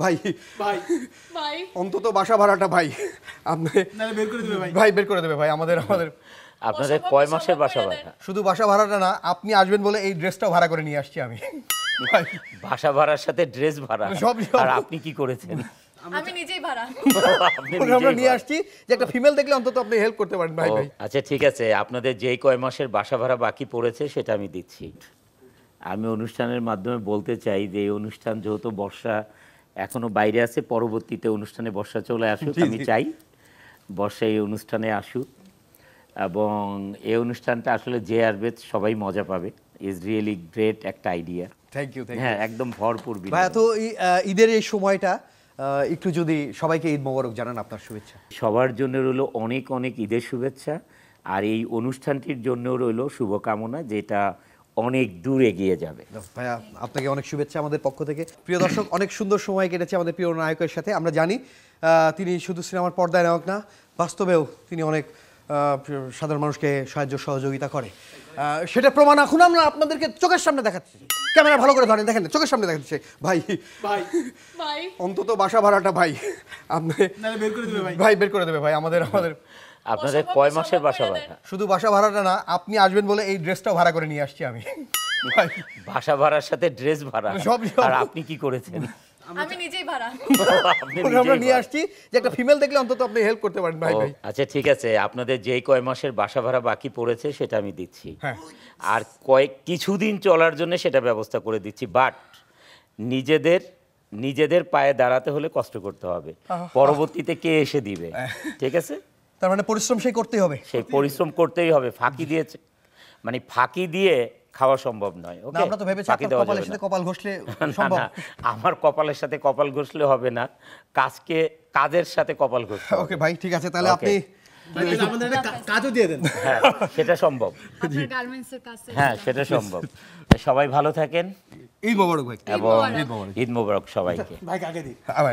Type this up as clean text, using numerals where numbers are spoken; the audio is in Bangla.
ভাই ভাই ভাই অন্তত বাসা ভাড়াটা ভাই আপনি নালে বের করে দিবে ভাই। ভাই বের করে দেবে ভাই আমাদের আপনাদের কয় মাসের বাসা ভাড়া? শুধু বাসা ভাড়াটা না, আপনি আসবেন বলে এই ড্রেসটাও ভাড়া করে নিয়ে আসছি আমি ভাই। বাসা ভাড়ার সাথে ড্রেস ভাড়া, সব। আর আপনি কি করেছেন? আমি নিজেই ভাড়া। আপনি আমরা নিজেই নিয়ে ভাড়া। আসছি যে একটা ফিমেল দেখলে অন্তত আপনি হেল্প করতে পারেন ভাই ও, ভাই। আচ্ছা ঠিক আছে, আপনাদের যেই কয় মাসের বাসা ভাড়া বাকি পড়েছে সেটা আমি দিচ্ছি। আমি অনুষ্ঠানের মাধ্যমে বলতে চাই যে এই অনুষ্ঠান যেহেতু বর্ষা এখনো বাইরে আছে, পরবর্তীতে অনুষ্ঠানে বর্ষা চলে আসুক, আমি চাই বর্ষা এই অনুষ্ঠানে আসুক, এবং এই অনুষ্ঠানটা আসলে যে আসবে সবাই মজা পাবে। ইজ রিয়েলি গ্রেট একটা আইডিয়া। থ্যাংক ইউ হ্যাঁ, একদম ভরপুর ভাই। বিনোদন। তো ঈদের এই সময়টা একটু যদি সবাইকে ঈদ মোবারক জানান, আপনার শুভেচ্ছা। সবার জন্য রইল অনেক অনেক ঈদের শুভেচ্ছা, আর এই অনুষ্ঠানটির জন্য রইল শুভকামনা, যেটা অনেক দূর এগিয়ে যাবে। ভাইয়া আপনাকে অনেক শুভেচ্ছা আমাদের পক্ষ থেকে। প্রিয় দর্শক, অনেক সুন্দর সময় কেটেছে আমাদের প্রিয় নায়কের সাথে। আমরা জানি তিনি শুধু সিনেমার পর্দায় নায়ক না, বাস্তবেও তিনি অনেক সাধারণ মানুষকে সাহায্য সহযোগিতা করে। সেটা প্রমাণ এখন আমরা আপনাদেরকে চোখের সামনে দেখাচ্ছি। ক্যামেরা ভালো করে ধরেন, দেখেন চোখের সামনে দেখাচ্ছে ভাই। ভাই ভাই অন্তত বাসা ভাড়াটা ভাই আপনি নালে বের করে দিবে ভাই। ভাই বের করে দেবে ভাই আমাদের আপনাদের কয় মাসের বাসা ভাড়া? শুধু বাসা ভাড়াটা না, আপনি আসবেন বলে এই ড্রেসটাও ভাড়া করে নিয়ে আসছি আমি ভাই। বাসা ভাড়ার সাথে ড্রেস ভাড়া, সব। আর আপনি কি করেছেন? আমি নিজেই ভাড়া। আপনি আমরা নিজেই নিয়ে ভাড়া। আসছি যে একটা ফিমেল দেখলে অন্তত আপনি হেল্প করতে পারেন ভাই ও, ভাই। আচ্ছা ঠিক আছে, আপনাদের যেই কয় মাসের বাসা ভাড়া বাকি পড়েছে সেটা আমি দিচ্ছি, হ্যাঁ। আর কিছুদিন চলার জন্য সেটা ব্যবস্থা করে দিচ্ছি, বাট নিজেদের পায়ে দাঁড়াতে হলে কষ্ট করতে হবে, পরবর্তীতে কে এসে দিবে, ঠিক আছে? তার মানে পরিশ্রম সেই করতেই হবে। সেই পরিশ্রম করতেই হবে, ফাঁকি দিয়ে খাওয়া সম্ভব নয়। না, ওকে, আমরা তো ভেবেছি ফাঁকি আপনার দেওয়া কপালের যাবে সাথে না। কপাল ঘষলে না, সম্ভব। না, আমার কপালের সাথে কপাল ঘষলে হবে না, কাজের সাথে কপাল ঘষতে হবে। ওকে ভাই, ঠিক আছে তাহলে Okay. আপনি ভাই তাহলে আমাদের একটা কাজও দিয়ে দেন। হ্যাঁ, সেটা সম্ভব। আপনার গার্মেন্টসের কাছে। হ্যাঁ, সেটা সম্ভব। সবাই ভালো থাকেন ঈদ মোবারক ভাই। এবং মোবারক। ঈদ মোবারক সবাইকে। ভাই কাকে দিই? আবার